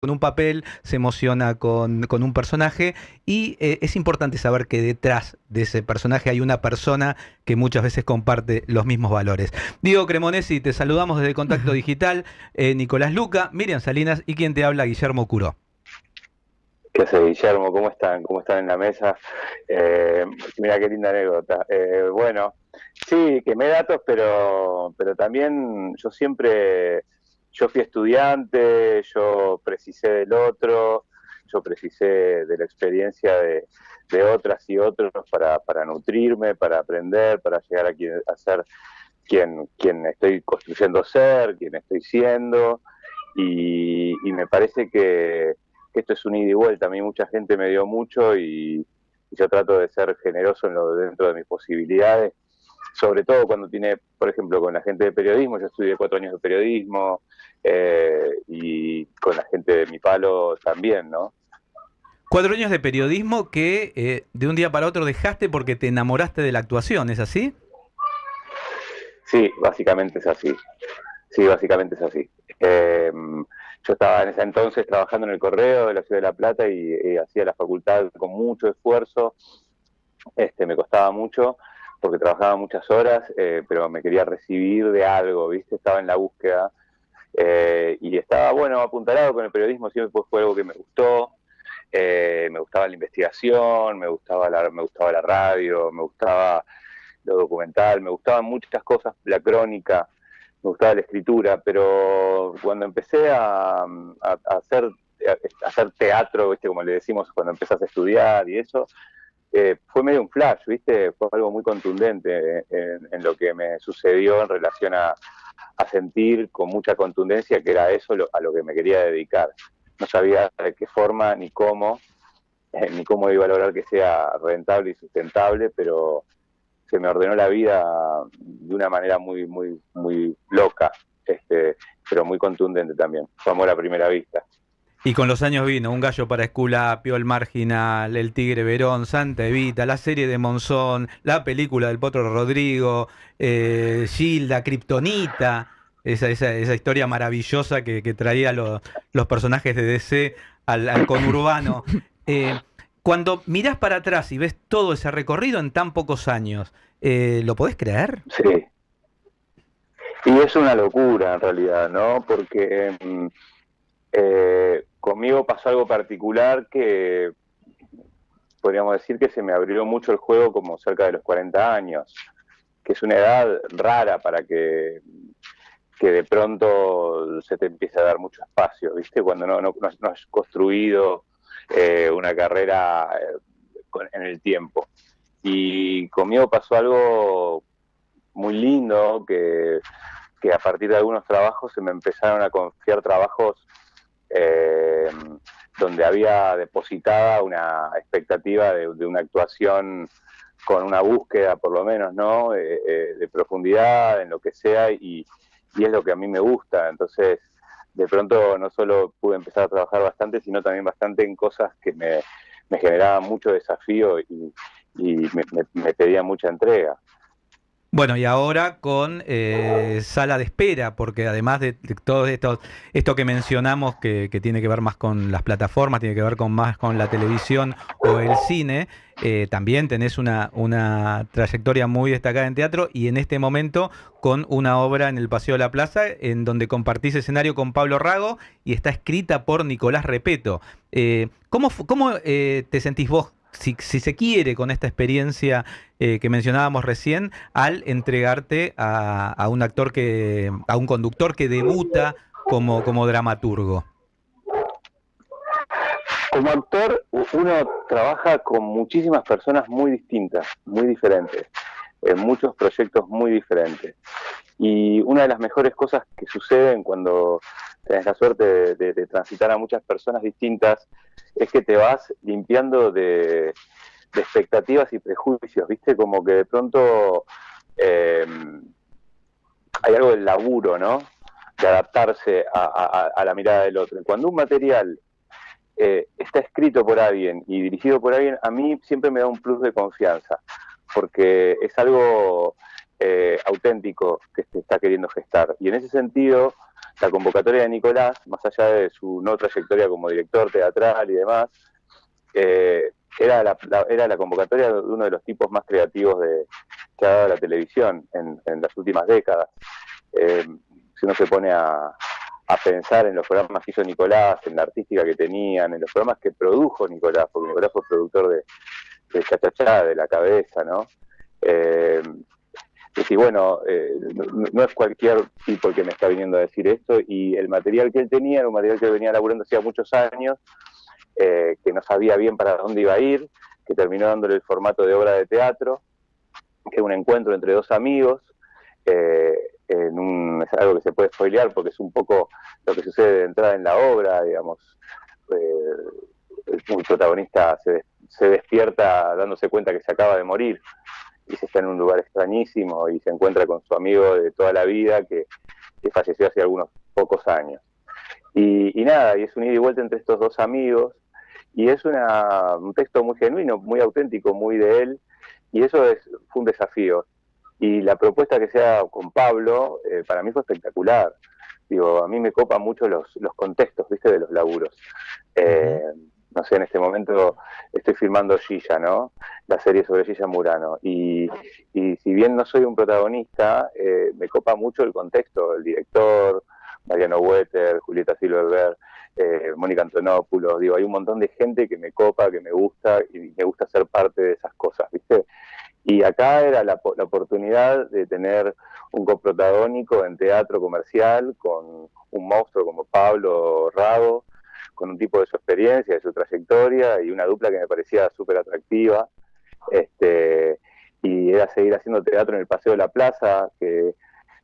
con un papel, se emociona con un personaje y es importante saber que detrás de ese personaje hay una persona que muchas veces comparte los mismos valores. Diego Cremonesi, te saludamos desde Contacto Digital, Nicolás Luca, Miriam Salinas y quien te habla, Guillermo Curó. ¿Qué hace, Guillermo? ¿Cómo están? ¿Cómo están en la mesa? Eh, Mira qué linda anécdota. Bueno, sí, quemé datos, pero también yo fui estudiante, yo precisé del otro, yo precisé de la experiencia de otras y otros para nutrirme, para aprender, para llegar a ser quien estoy construyendo ser, quien estoy siendo, y me parece que esto es un ida y vuelta. A mí mucha gente me dio mucho y yo trato de ser generoso dentro de mis posibilidades, sobre todo cuando tiene, por ejemplo, con la gente de periodismo. Yo estudié 4 años de periodismo, y con la gente de mi palo también, ¿no? 4 años de periodismo que de un día para otro dejaste porque te enamoraste de la actuación, ¿es así? Sí, básicamente es así. Sí, básicamente es así. Yo estaba en ese entonces trabajando en el correo de la Ciudad de La Plata y hacía la facultad con mucho esfuerzo. Me costaba mucho porque trabajaba muchas horas, pero me quería recibir de algo, ¿viste? Estaba en la búsqueda, y estaba, bueno, apuntalado con el periodismo. Siempre fue algo que me gustó. Me gustaba la investigación, me gustaba la radio, me gustaba lo documental, me gustaban muchas cosas, la crónica, me gustaba la escritura, pero cuando empecé a hacer teatro, ¿viste? Como le decimos cuando empezás a estudiar y eso, fue medio un flash, ¿viste? Fue algo muy contundente en lo que me sucedió en relación a sentir con mucha contundencia que era eso a lo que me quería dedicar. No sabía de qué forma ni cómo iba a lograr que sea rentable y sustentable, pero se me ordenó la vida de una manera muy, muy, muy loca, pero muy contundente también. Fue amor a primera vista. Y con los años vino Un gallo para Esculapio, El Marginal, El Tigre Verón, Santa Evita, la serie de Monzón, la película del Potro Rodrigo, Gilda, Kryptonita, esa historia maravillosa que traía los personajes de DC al conurbano. Eh, Cuando mirás para atrás y ves todo ese recorrido en tan pocos años, ¿lo podés creer? Sí, y es una locura en realidad, ¿no? Porque conmigo pasó algo particular que podríamos decir que se me abrió mucho el juego como cerca de los 40 años, que es una edad rara para que de pronto se te empiece a dar mucho espacio, ¿viste? Cuando no has construido una carrera en el tiempo. Y conmigo pasó algo muy lindo, que a partir de algunos trabajos se me empezaron a confiar trabajos eh, donde había depositada una expectativa de una actuación con una búsqueda, por lo menos, ¿no? De profundidad, en lo que sea, y es lo que a mí me gusta. Entonces, de pronto no solo pude empezar a trabajar bastante, sino también bastante en cosas que me generaban mucho desafío y me pedían mucha entrega. Bueno, y ahora con sala de espera, porque además de todo esto que mencionamos, que tiene que ver más con las plataformas, tiene que ver con más con la televisión o el cine, también tenés una trayectoria muy destacada en teatro y en este momento con una obra en el Paseo de la Plaza, en donde compartís escenario con Pablo Rago y está escrita por Nicolás Repeto. ¿Cómo te sentís vos, si se quiere, con esta experiencia que mencionábamos recién, al entregarte a un actor a un conductor que debuta como dramaturgo? Como actor, uno trabaja con muchísimas personas muy distintas, muy diferentes, en muchos proyectos muy diferentes. Y una de las mejores cosas que suceden cuando tenés la suerte de transitar a muchas personas distintas es que te vas limpiando de expectativas y prejuicios, ¿viste? Como que de pronto eh, hay algo del laburo, ¿no? De adaptarse a la mirada del otro. Y cuando un material está escrito por alguien y dirigido por alguien, a mí siempre me da un plus de confianza, porque es algo auténtico que se está queriendo gestar. Y en ese sentido, la convocatoria de Nicolás, más allá de su no trayectoria como director teatral y demás, era la convocatoria de uno de los tipos más creativos que ha dado la televisión en las últimas décadas. Si uno se pone a pensar en los programas que hizo Nicolás, en la artística que tenían, en los programas que produjo Nicolás, porque Nicolás fue productor de Chachachá, de La Cabeza, ¿no? Y bueno, no es cualquier tipo el que me está viniendo a decir esto, y el material que él tenía era un material que venía laburando hacía muchos años, que no sabía bien para dónde iba a ir, que terminó dándole el formato de obra de teatro, que es un encuentro entre dos amigos, es algo que se puede spoilear porque es un poco lo que sucede de entrada en la obra, digamos. El protagonista se despierta dándose cuenta que se acaba de morir y se está en un lugar extrañísimo y se encuentra con su amigo de toda la vida que falleció hace algunos pocos años. Y nada, y es un ida y vuelta entre estos dos amigos, y es un texto muy genuino, muy auténtico, muy de él, y eso fue un desafío. Y la propuesta que sea con Pablo, para mí fue espectacular. Digo, a mí me copan mucho los contextos, ¿viste? De los laburos. No sé, en este momento estoy filmando Gilla, ¿no? La serie sobre Gilla Murano. Y si bien no soy un protagonista, me copa mucho el contexto, el director, Mariano Wetter, Julieta Silverberg, Mónica Antonopoulos. Digo, hay un montón de gente que me copa, que me gusta, y me gusta ser parte de esas cosas, ¿viste? Y acá era la oportunidad de tener un coprotagónico en teatro comercial con un monstruo como Pablo Rago, con un tipo de su experiencia, de su trayectoria, y una dupla que me parecía súper atractiva. Y era seguir haciendo teatro en el Paseo de la Plaza, que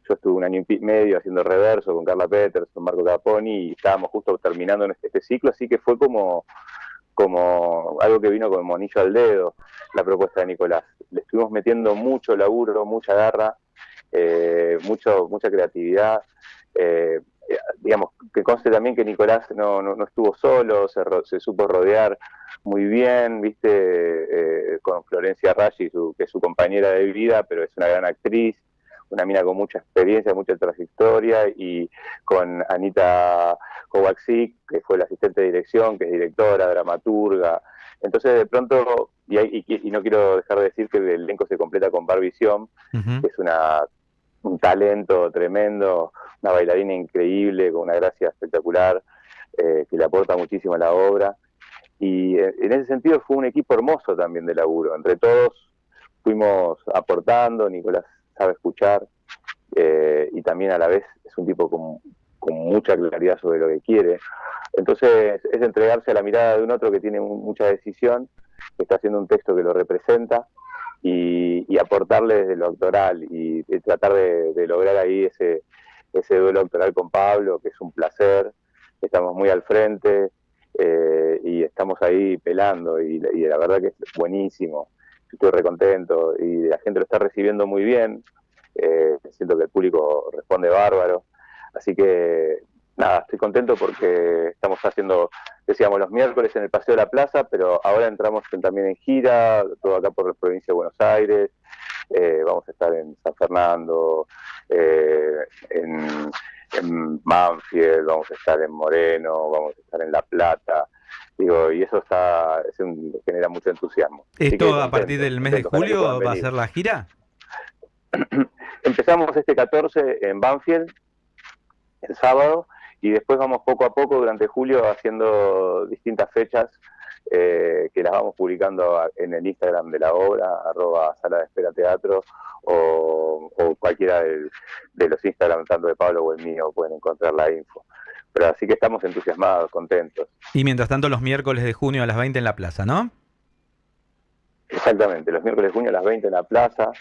yo estuve un año y medio haciendo Reverso con Carla Peterson, Marco Caponi, y estábamos justo terminando en este ciclo, así que fue como algo que vino con monillo al dedo, la propuesta de Nicolás. Le estuvimos metiendo mucho laburo, mucha garra, mucha creatividad. Digamos, que conste también que Nicolás no estuvo solo, se supo rodear muy bien, viste, con Florencia Raggi, que es su compañera de vida, pero es una gran actriz, una mina con mucha experiencia, mucha trayectoria, y con Anita Kovacsik, que fue la asistente de dirección, que es directora, dramaturga. Entonces, de pronto, y no quiero dejar de decir que el elenco se completa con Barbie Siom, que es un talento tremendo, una bailarina increíble, con una gracia espectacular, que le aporta muchísimo a la obra. Y en ese sentido fue un equipo hermoso también de laburo. Entre todos fuimos aportando, Nicolás sabe escuchar, y también a la vez es un tipo con mucha claridad sobre lo que quiere. Entonces es entregarse a la mirada de un otro que tiene mucha decisión, que está haciendo un texto que lo representa, y aportarle desde lo actoral y tratar de lograr ahí ese duelo actoral con Pablo, que es un placer. Estamos muy al frente, y estamos ahí pelando, y la verdad que es buenísimo. Estoy recontento y la gente lo está recibiendo muy bien. Siento que el público responde bárbaro, así que nada, estoy contento porque estamos haciendo, decíamos, los miércoles en el Paseo de la Plaza, pero ahora entramos también en gira, todo acá por la provincia de Buenos Aires. Vamos a estar en San Fernando, en Banfield, vamos a estar en Moreno, vamos a estar en La Plata. Digo, y eso genera mucho entusiasmo. ¿Esto a partir del mes de julio va a ser la gira? Empezamos este 14 en Banfield, el sábado, y después vamos poco a poco durante julio haciendo distintas fechas, que las vamos publicando en el Instagram de la obra, @Sala de Espera Teatro, o cualquiera de los Instagram, tanto de Pablo o el mío, pueden encontrar la info. Pero así que estamos entusiasmados, contentos. Y mientras tanto los miércoles de junio a las 20 en la plaza, ¿no? Exactamente, los miércoles de junio a las 20 en la plaza.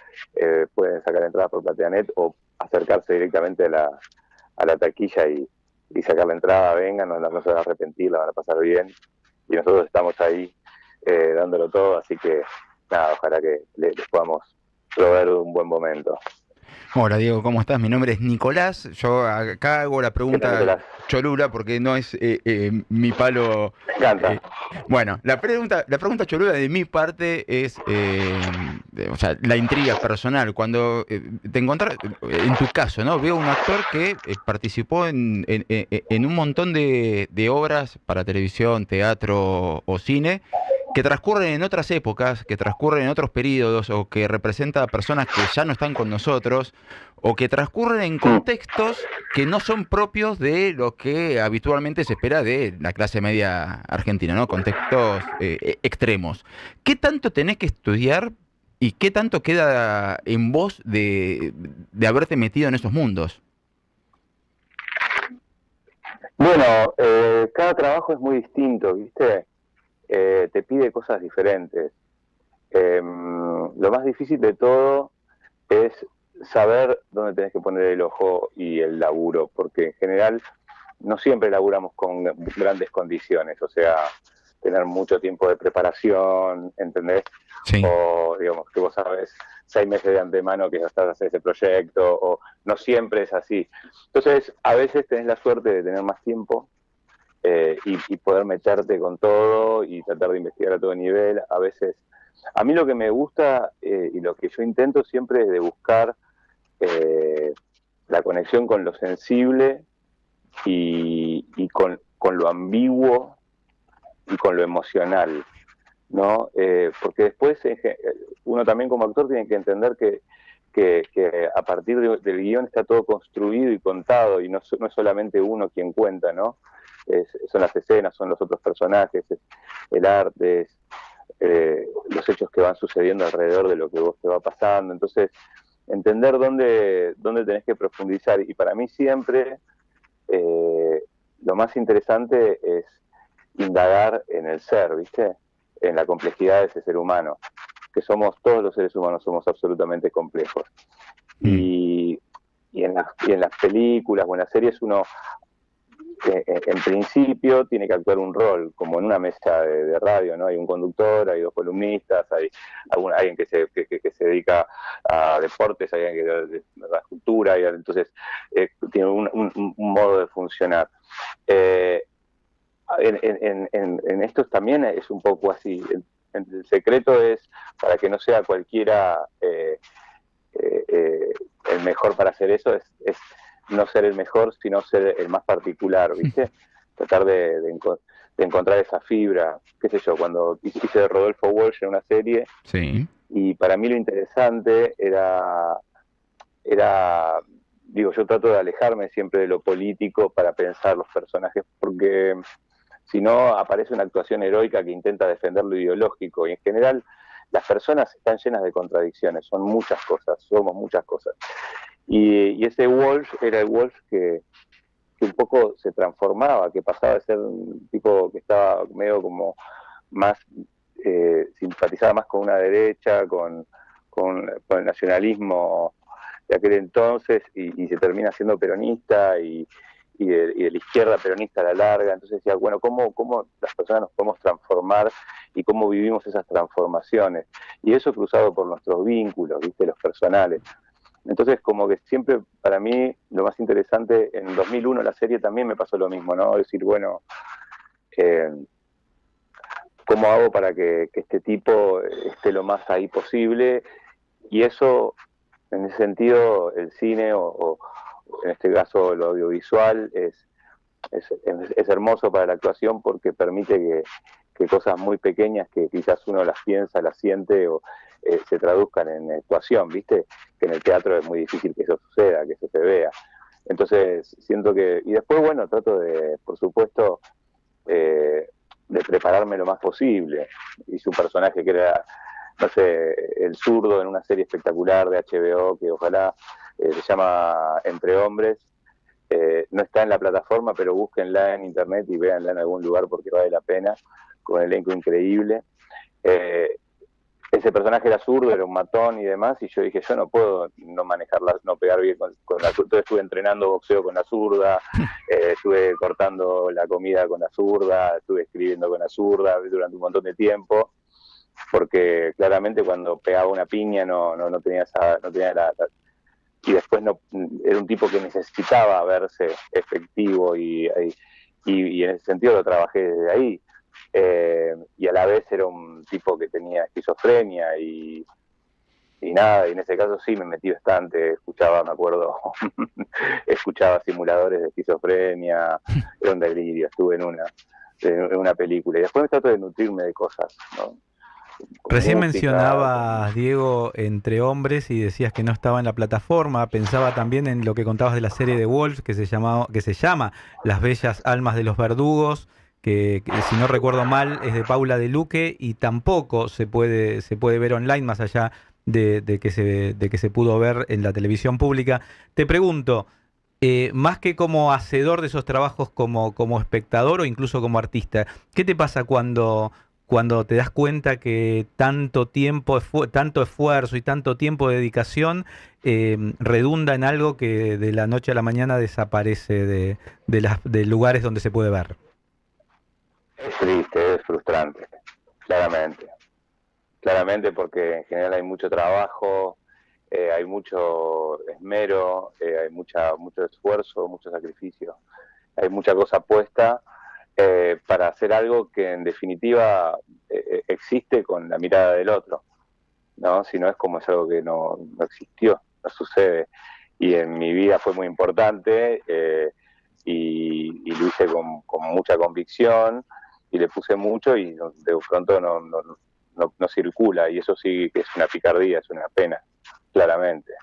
Pueden sacar entradas por PlateaNet o acercarse directamente a la taquilla y sacar la entrada. Vengan, no se van a arrepentir, la van a pasar bien, y nosotros estamos ahí dándolo todo, así que nada, ojalá que les podamos lograr un buen momento. Hola Diego, ¿cómo estás? Mi nombre es Nicolás. Yo acá hago la ¿Qué tal, pregunta Nicolás? cholula porque no es mi palo. Me encanta. eh, bueno, la pregunta cholula de mi parte es, o sea, la intriga personal. Cuando te encontrás, en tu caso, ¿no? Veo un actor que participó en un montón de obras para televisión, teatro o cine que transcurren en otras épocas, que transcurren en otros periodos o que representa a personas que ya no están con nosotros o que transcurren en Mm. contextos que no son propios de lo que habitualmente se espera de la clase media argentina, ¿no? Contextos extremos. ¿Qué tanto tenés que estudiar y qué tanto queda en vos de haberte metido en esos mundos? Bueno, cada trabajo es muy distinto, ¿viste? Te pide cosas diferentes. Lo más difícil de todo es saber dónde tenés que poner el ojo y el laburo, porque en general no siempre laburamos con grandes condiciones, o sea, tener mucho tiempo de preparación, ¿entendés? Sí. O digamos que vos sabes 6 meses de antemano que ya estás a hacer ese proyecto, o no siempre es así. Entonces, a veces tenés la suerte de tener más tiempo y poder meterte con todo y tratar de investigar a todo nivel. A veces, a mí lo que me gusta y lo que yo intento siempre es de buscar eh, la conexión con lo sensible y con lo ambiguo y con lo emocional, ¿no? Porque después uno también como actor tiene que entender que a partir del guión está todo construido y contado y no es solamente uno quien cuenta, ¿no? Son las escenas, son los otros personajes, es el arte, es los hechos que van sucediendo alrededor de lo que vos te va pasando. Entonces, entender dónde tenés que profundizar. Y para mí siempre eh, lo más interesante es indagar en el ser, ¿viste? En la complejidad de ese ser humano, que somos, todos los seres humanos somos absolutamente complejos. Mm. Y en las películas o en las series uno en principio tiene que actuar un rol, como en una mesa de radio, ¿no? Hay un conductor, hay dos columnistas, hay alguien que se dedica a deportes, hay alguien que a la cultura, entonces tiene un modo de funcionar. Eh, en estos también es un poco así. El secreto es para que no sea cualquiera eh, eh, el mejor para hacer eso, es no ser el mejor, sino ser el más particular, ¿viste? Tratar de encontrar esa fibra, qué sé yo, cuando hice de Rodolfo Walsh en una serie, Sí. y para mí lo interesante era, digo, yo trato de alejarme siempre de lo político para pensar los personajes, porque si no aparece una actuación heroica que intenta defender lo ideológico, y en general las personas están llenas de contradicciones, son muchas cosas, somos muchas cosas. Y ese Walsh era el Walsh que un poco se transformaba, que pasaba de ser un tipo que estaba medio como más, simpatizaba más con una derecha, con el nacionalismo de aquel entonces, y se termina siendo peronista y de la izquierda peronista a la larga. Entonces decía, bueno, ¿cómo las personas nos podemos transformar y cómo vivimos esas transformaciones? Y eso cruzado por nuestros vínculos, ¿viste? Los personales. Entonces, como que siempre, para mí, lo más interesante, en 2001 la serie también me pasó lo mismo, ¿no? Decir, bueno, eh, ¿cómo hago para que este tipo esté lo más ahí posible? Y eso, en ese sentido, el cine o en este caso lo audiovisual es hermoso para la actuación porque permite que cosas muy pequeñas que quizás uno las piensa, las siente o se traduzcan en actuación, ¿viste? Que en el teatro es muy difícil que eso suceda, que eso se vea. Entonces, siento que... Y después, bueno, trato de, por supuesto, eh, de prepararme lo más posible. Hice un personaje que era, no sé, el zurdo en una serie espectacular de HBO que ojalá se llama Entre Hombres. No está en la plataforma, pero búsquenla en internet y véanla en algún lugar porque vale la pena, con un elenco increíble. Eh, Ese personaje era zurdo, era un matón y demás, y yo dije, yo no puedo no manejarla, no pegar bien con la zurda. Entonces estuve entrenando boxeo con la zurda, estuve cortando la comida con la zurda, estuve escribiendo con la zurda durante un montón de tiempo, porque claramente cuando pegaba una piña no tenía y después no era un tipo que necesitaba verse efectivo y en ese sentido lo trabajé desde ahí. Y a la vez era un tipo que tenía esquizofrenia y nada, y en ese caso sí me metí bastante, escuchaba, me acuerdo, escuchaba simuladores de esquizofrenia, era un delirio, estuve en una película y después me trato de nutrirme de cosas, ¿no? Con Recién música, mencionabas, Diego, Entre Hombres y decías que no estaba en la plataforma. Pensaba también en lo que contabas de la serie de Wolf que se llama Las Bellas Almas de los Verdugos, que si no recuerdo mal es de Paula de Luque y tampoco se puede ver online más allá de que se pudo ver en la televisión pública. Te pregunto, más que como hacedor de esos trabajos como espectador o incluso como artista, ¿qué te pasa cuando te das cuenta que tanto tiempo, tanto esfuerzo y tanto tiempo de dedicación redunda en algo que de la noche a la mañana desaparece de lugares donde se puede ver? es triste, es frustrante, claramente. Claramente porque en general hay mucho trabajo, hay mucho esmero, hay mucho esfuerzo, mucho sacrificio, hay mucha cosa puesta para hacer algo que en definitiva existe con la mirada del otro, ¿no? Si no es como es algo que no existió, no sucede. Y en mi vida fue muy importante y lo hice con mucha convicción y le puse mucho y de pronto no circula y eso sí que es una picardía, es una pena, claramente.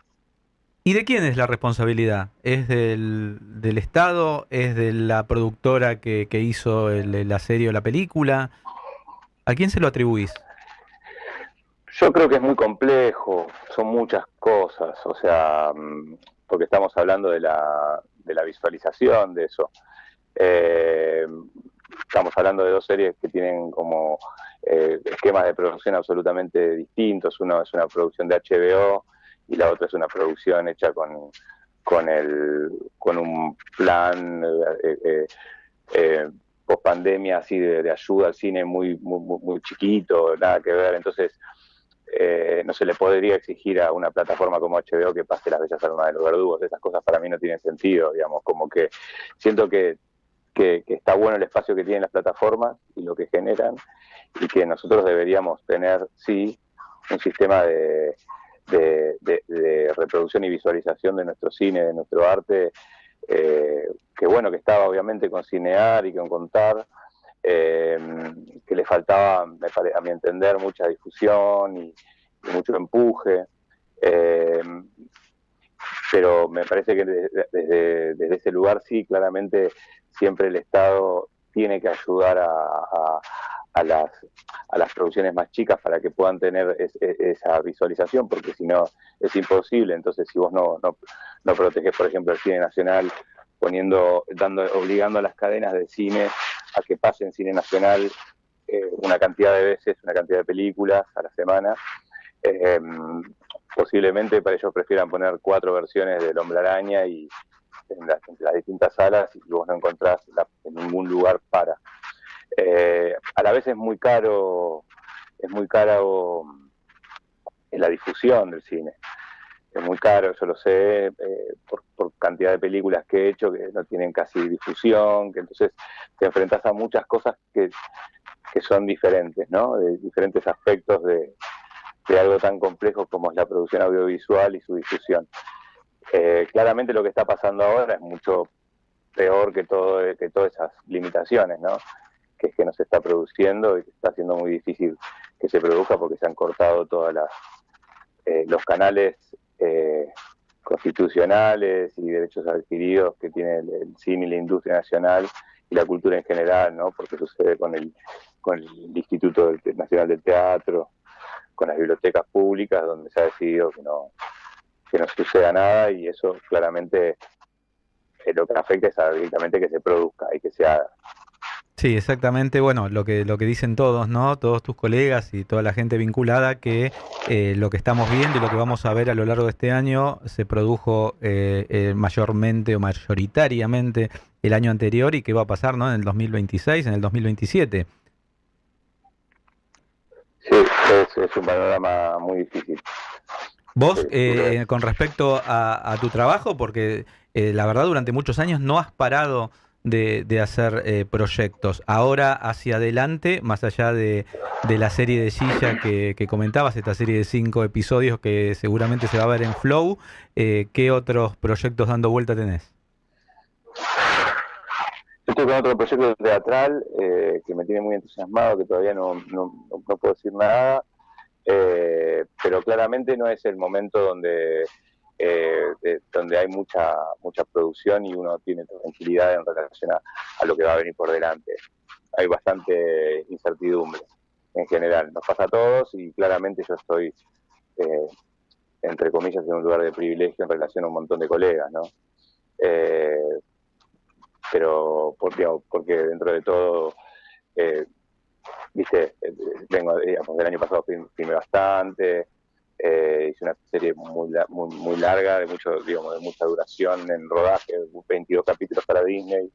¿Y de quién es la responsabilidad? ¿Es del Estado? ¿Es de la productora que hizo la serie o la película? ¿A quién se lo atribuís? Yo creo que es muy complejo, son muchas cosas, o sea, porque estamos hablando de la visualización de eso. Eh, Estamos hablando de dos series que tienen como esquemas de producción absolutamente distintos. Uno es una producción de HBO y la otra es una producción hecha con un plan post pandemia así de ayuda al cine muy chiquito, nada que ver. Entonces, no se le podría exigir a una plataforma como HBO que pase Las Bellas Almas de los Verdugos. Esas cosas para mí no tienen sentido, digamos, como que siento que está bueno el espacio que tienen las plataformas y lo que generan, y que nosotros deberíamos tener, sí, un sistema de reproducción y visualización de nuestro cine, de nuestro arte, que bueno, que estaba obviamente con Cinear y con Contar, que le faltaba, a mi entender, mucha difusión y mucho empuje. Pero me parece que desde ese lugar sí, claramente siempre el Estado tiene que ayudar a las producciones más chicas para que puedan tener esa visualización, porque si no es imposible. Entonces, si vos no protegés, por ejemplo, el cine nacional, obligando a las cadenas de cine a que pasen cine nacional una cantidad de veces, una cantidad de películas a la semana, posiblemente para ellos prefieran poner 4 versiones del Hombre Araña y en las distintas salas y vos no encontrás en ningún lugar para. A la vez es muy caro la difusión del cine. Es muy caro, yo lo sé, por cantidad de películas que he hecho que no tienen casi difusión, que entonces te enfrentás a muchas cosas que son diferentes, ¿no? De diferentes aspectos de algo tan complejo como es la producción audiovisual y su difusión. Claramente lo que está pasando ahora es mucho peor que todas esas limitaciones, ¿no? Que es que no se está produciendo y que está siendo muy difícil que se produzca porque se han cortado todas los canales constitucionales y derechos adquiridos que tiene el cine y la industria nacional y la cultura en general, ¿no? Porque sucede con el Instituto Nacional del Teatro, con las bibliotecas públicas, donde se ha decidido que no suceda nada, y eso claramente lo que afecta es directamente que se produzca y que se haga. Sí, exactamente. Bueno, lo que dicen todos, ¿no? Todos tus colegas y toda la gente vinculada, que lo que estamos viendo y lo que vamos a ver a lo largo de este año se produjo mayormente o mayoritariamente el año anterior y que va a pasar, ¿no? En el 2026, en el 2027. Sí, es un panorama muy difícil. Vos, Sí. con respecto a tu trabajo, porque la verdad durante muchos años no has parado de hacer proyectos. Ahora hacia adelante, más allá de la serie de Silla que comentabas, esta serie de 5 episodios que seguramente se va a ver en Flow, ¿qué otros proyectos dando vuelta tenés? Yo estoy con otro proyecto teatral que me tiene muy entusiasmado, que todavía no puedo decir nada, pero claramente no es el momento donde hay mucha producción y uno tiene tranquilidad en relación a lo que va a venir por delante. Hay bastante incertidumbre en general, nos pasa a todos y claramente yo estoy, eh, entre comillas, en un lugar de privilegio en relación a un montón de colegas, ¿no? Eh, pero porque dentro de todo, eh, viste, vengo, digamos, del año pasado filmé bastante, hice una serie muy larga, digamos, de mucha duración en rodaje, 22 capítulos para Disney,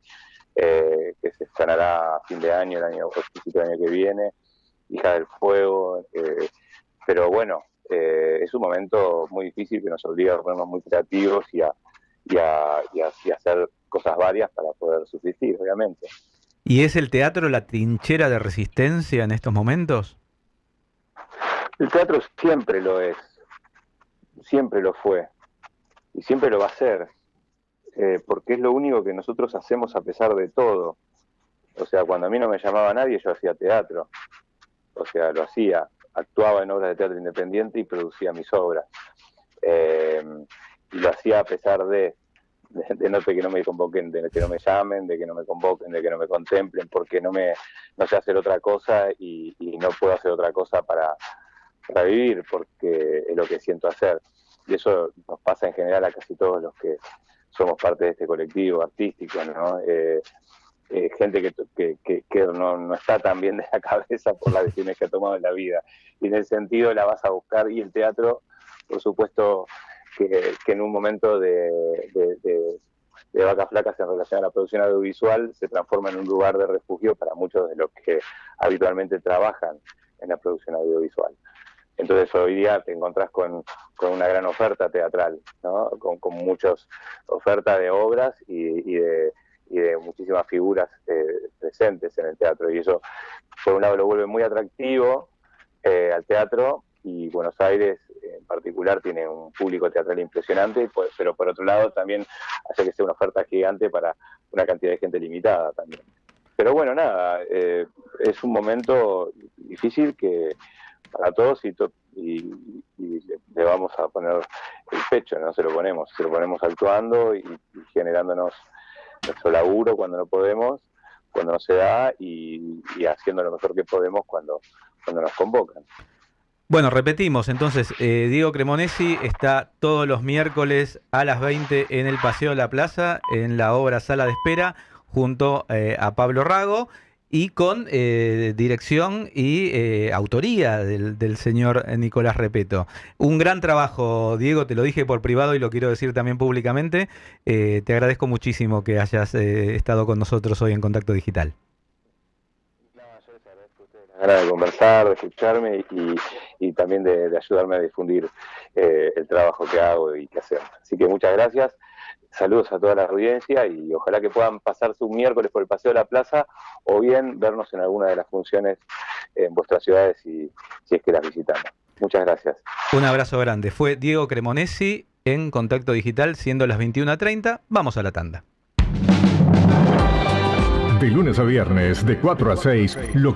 que se estrenará a fin de año, el año que viene, Hija del Fuego, pero bueno, es un momento muy difícil que nos obliga a ponernos muy creativos y a hacer cosas varias para poder subsistir, obviamente. ¿Y es el teatro la trinchera de resistencia en estos momentos? El teatro siempre lo es, siempre lo fue y siempre lo va a ser, porque es lo único que nosotros hacemos a pesar de todo. O sea, cuando a mí no me llamaba nadie, yo hacía teatro. O sea, lo hacía, actuaba en obras de teatro independiente y producía mis obras. Y lo hacía a pesar de que no me convoquen, de que no me llamen, de que no me convoquen, de que no me contemplen, porque no sé hacer otra cosa y no puedo hacer otra cosa para vivir, porque es lo que siento hacer. Y eso nos pasa en general a casi todos los que somos parte de este colectivo artístico, ¿no? Gente que no está tan bien de la cabeza por las decisiones que ha tomado en la vida. Y en ese sentido la vas a buscar, y el teatro, por supuesto, que en un momento de vacas flacas en relación a la producción audiovisual se transforma en un lugar de refugio para muchos de los que habitualmente trabajan en la producción audiovisual. Entonces hoy día te encontrás con una gran oferta teatral, ¿no? Con muchas ofertas de obras y de muchísimas figuras presentes en el teatro. Y eso, por un lado, lo vuelve muy atractivo al teatro, y Buenos Aires en particular tiene un público teatral impresionante, pero por otro lado también hace que sea una oferta gigante para una cantidad de gente limitada también. Pero bueno, nada, es un momento difícil que para todos y le vamos a poner el pecho, ¿no? Se lo ponemos actuando y generándonos nuestro laburo cuando no podemos, cuando no se da, y haciendo lo mejor que podemos cuando nos convocan. Bueno, repetimos, entonces, Diego Cremonesi está todos los miércoles a las 20 en el Paseo de la Plaza, en la obra Sala de Espera, junto a Pablo Rago, y con dirección y autoría del señor Nicolás Repetto. Un gran trabajo, Diego, te lo dije por privado y lo quiero decir también públicamente. Te agradezco muchísimo que hayas estado con nosotros hoy en Contacto Digital. La ganas de conversar, de escucharme y también de ayudarme a difundir el trabajo que hago y que hacemos. Así que muchas gracias, saludos a toda la audiencia y ojalá que puedan pasarse un miércoles por el Paseo de la Plaza o bien vernos en alguna de las funciones en vuestras ciudades si es que las visitamos. Muchas gracias. Un abrazo grande. Fue Diego Cremonesi en Contacto Digital, siendo las 21:30. Vamos a la tanda. De lunes a viernes, de 4 a 6,